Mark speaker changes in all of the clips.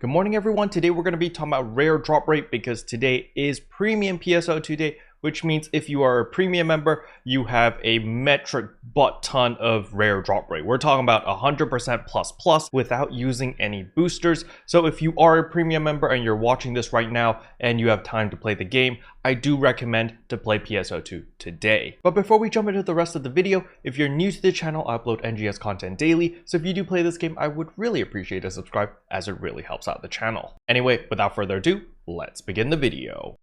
Speaker 1: Good morning everyone. Today we're going to be talking about rare drop rate because today is premium PSO2 day, which means if you are a premium member, you have a metric butt ton of rare drop rate. We're talking about 100% plus without using any boosters. So if you are a premium member and you're watching this right now and you have time to play the game, I do recommend to play PSO2 today. But before we jump into the rest of the video, if you're new to the channel, I upload NGS content daily. So if you do play this game, I would really appreciate a subscribe as it really helps out the channel. Anyway, without further ado, let's begin the video.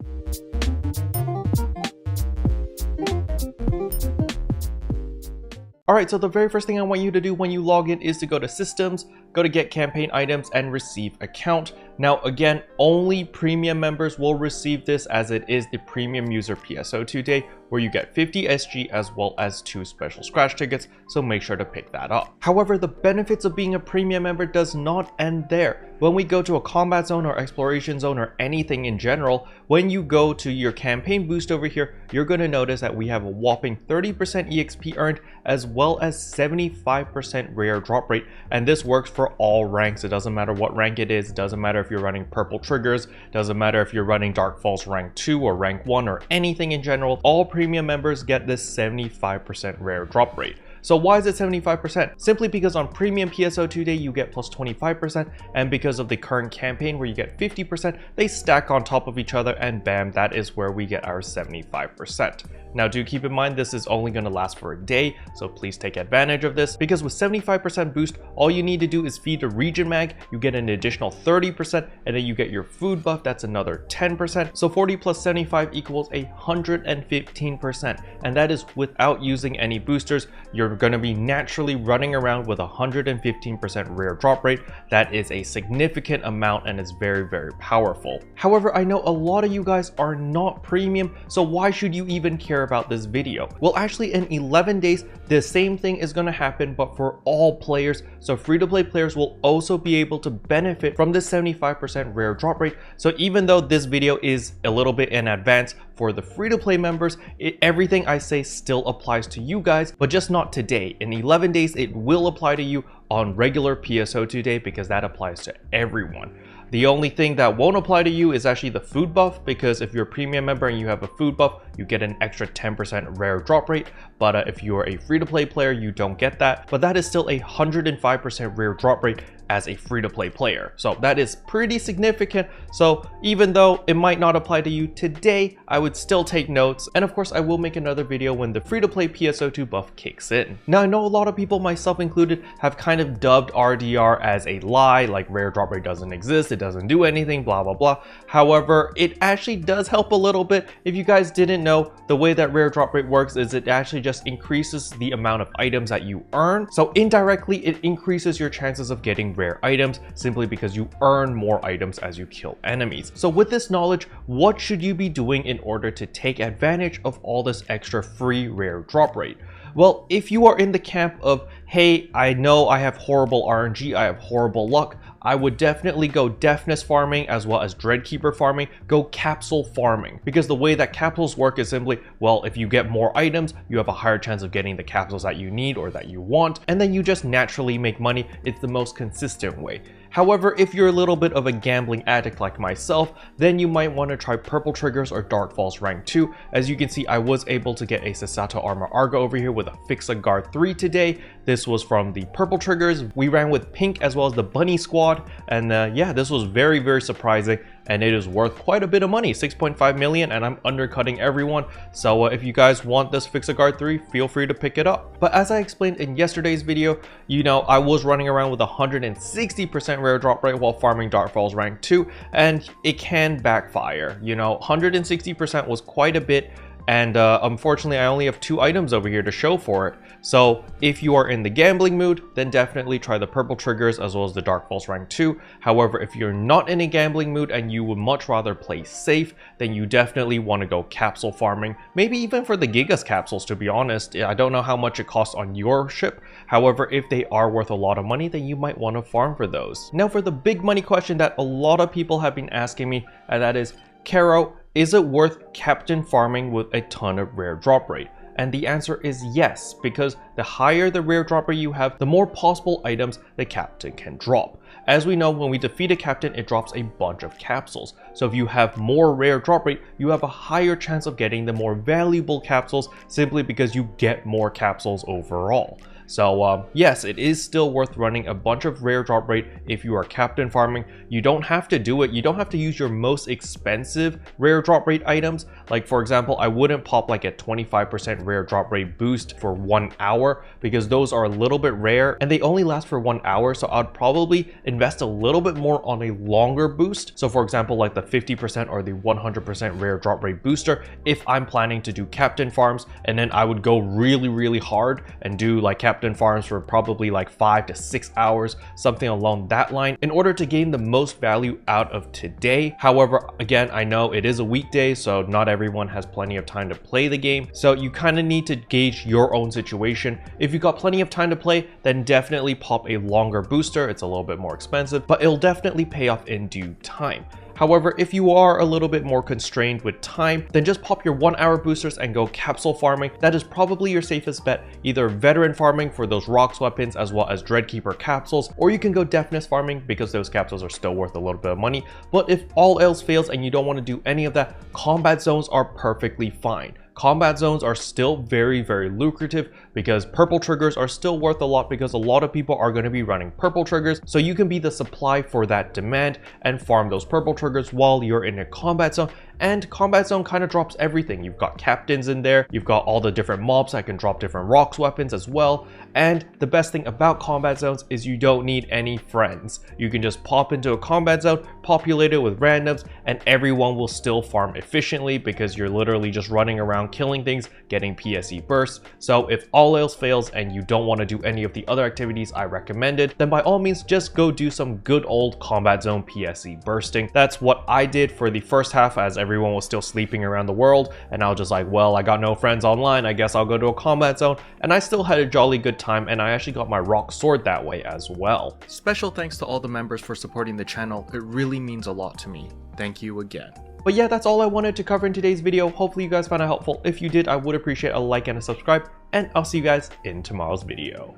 Speaker 1: Alright, so the very first thing I want you to do when you log in is to go to Systems, go to Get Campaign Items, and Receive Account. Now again, only premium members will receive this as it is the premium user PSO2 day where you get 50 SG as well as 2 special scratch tickets, so make sure to pick that up. However, the benefits of being a premium member does not end there. When we go to a combat zone or exploration zone or anything in general, when you go to your campaign boost over here, you're going to notice that we have a whopping 30% EXP earned as well as 75% rare drop rate, and this works for all ranks. It doesn't matter what rank it is, it doesn't matter if you're running purple triggers, doesn't matter if you're running Dark Falls rank 2 or rank 1 or anything in general. All premium members get this 75% rare drop rate. So why is it 75%? Simply because on premium PSO2 day you get plus 25%, and because of the current campaign where you get 50%, they stack on top of each other and bam, that is where we get our 75%. Now do keep in mind this is only going to last for a day, so please take advantage of this, because with 75% boost, all you need to do is feed the region mag, you get an additional 30%, and then you get your food buff, that's another 10%. So 40 plus 75 equals 115%, and that is without using any boosters. You're going to be naturally running around with 115% rare drop rate. That is a significant amount and is very, very powerful. However, I know a lot of you guys are not premium, so why should you even care about this video? Well, actually in 11 days, the same thing is going to happen, but for all players. So free-to-play players will also be able to benefit from this 75% rare drop rate. So even though this video is a little bit in advance for the free-to-play members, everything I say still applies to you guys, but just not today. In 11 days, it will apply to you on regular PSO2 day because that applies to everyone. The only thing that won't apply to you is actually the food buff, because if you're a premium member and you have a food buff, you get an extra 10% rare drop rate. But if you're a free-to-play player, you don't get that. But that is still 105% rare drop rate as a free-to-play player. So that is pretty significant. So even though it might not apply to you today, I would still take notes. And of course, I will make another video when the free-to-play PSO2 buff kicks in. Now, I know a lot of people, myself included, have kind of dubbed RDR as a lie, like rare drop rate doesn't exist, it doesn't do anything, blah, blah, blah. However, it actually does help a little bit. If you guys didn't know, the way that rare drop rate works is it actually just increases the amount of items that you earn. So indirectly, it increases your chances of getting rare items simply because you earn more items as you kill enemies. So with this knowledge, what should you be doing in order to take advantage of all this extra free rare drop rate? Well, if you are in the camp of, hey, I know I have horrible RNG, I have horrible luck, I would definitely go deafness farming as well as dreadkeeper farming, go capsule farming. Because the way that capsules work is simply, well, if you get more items, you have a higher chance of getting the capsules that you need or that you want, and then you just naturally make money. It's the most consistent way. However, if you're a little bit of a gambling addict like myself, then you might want to try purple triggers or Dark Falls rank 2. As you can see, I was able to get a Sasato Armor Argo over here with a Fixa Guard 3 today. This was from the purple triggers. We ran with pink as well as the bunny squad, and yeah, this was very, very surprising, and it is worth quite a bit of money, 6.5 million, and I'm undercutting everyone. So if you guys want this Fixa Guard 3, feel free to pick it up. But as I explained in yesterday's video, you know, I was running around with 160% rare drop rate while farming Dark Falls rank 2, and it can backfire. You know, 160% was quite a bit. And unfortunately, I only have 2 items over here to show for it. So if you are in the gambling mood, then definitely try the purple triggers as well as the Dark Falls rank 2. However, if you're not in a gambling mood and you would much rather play safe, then you definitely want to go capsule farming. Maybe even for the Gigas capsules, to be honest. I don't know how much it costs on your ship. However, if they are worth a lot of money, then you might want to farm for those. Now for the big money question that a lot of people have been asking me, and that is, Kero, is it worth captain farming with a ton of rare drop rate? And the answer is yes, because the higher the rare drop rate you have, the more possible items the captain can drop. As we know, when we defeat a captain, it drops a bunch of capsules. So if you have more rare drop rate, you have a higher chance of getting the more valuable capsules simply because you get more capsules overall. So yes, it is still worth running a bunch of rare drop rate if you are captain farming. You don't have to do it. You don't have to use your most expensive rare drop rate items. Like for example, I wouldn't pop like a 25% rare drop rate boost for 1 hour because those are a little bit rare and they only last for 1 hour. So I'd probably invest a little bit more on a longer boost. So for example, like the 50% or the 100% rare drop rate booster, if I'm planning to do captain farms, and then I would go really hard and do like captain farms for probably like 5 to 6 hours, something along that line, in order to gain the most value out of today. However, again, I know it is a weekday, so not everyone has plenty of time to play the game. So you kind of need to gauge your own situation. If you've got plenty of time to play, then definitely pop a longer booster. It's a little bit more expensive, but it'll definitely pay off in due time. However, if you are a little bit more constrained with time, then just pop your 1 hour boosters and go capsule farming. That is probably your safest bet, either veteran farming for those rocks weapons as well as Dreadkeeper capsules, or you can go deafness farming because those capsules are still worth a little bit of money. But if all else fails and you don't want to do any of that, combat zones are perfectly fine. Combat zones are still very lucrative because purple triggers are still worth a lot because a lot of people are going to be running purple triggers. So you can be the supply for that demand and farm those purple triggers while you're in a combat zone. And combat zone kind of drops everything. You've got captains in there, you've got all the different mobs that can drop different rocks weapons as well. And the best thing about combat zones is you don't need any friends. You can just pop into a combat zone, populate it with randoms, and everyone will still farm efficiently because you're literally just running around killing things, getting PSE bursts. So if all else fails and you don't want to do any of the other activities I recommended, then by all means just go do some good old combat zone PSE bursting. That's what I did for the first half as everyone was still sleeping around the world, and I was just like, well, I got no friends online, I guess I'll go to a combat zone, and I still had a jolly good time, and I actually got my rock sword that way as well. Special thanks to all the members for supporting the channel. It really means a lot to me. Thank you again. But yeah, that's all I wanted to cover in today's video. Hopefully you guys found it helpful. If you did, I would appreciate a like and a subscribe, and I'll see you guys in tomorrow's video.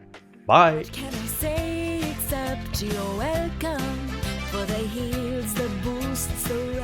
Speaker 1: Bye!
Speaker 2: What can I say except you're welcome for the heals, the boosts, the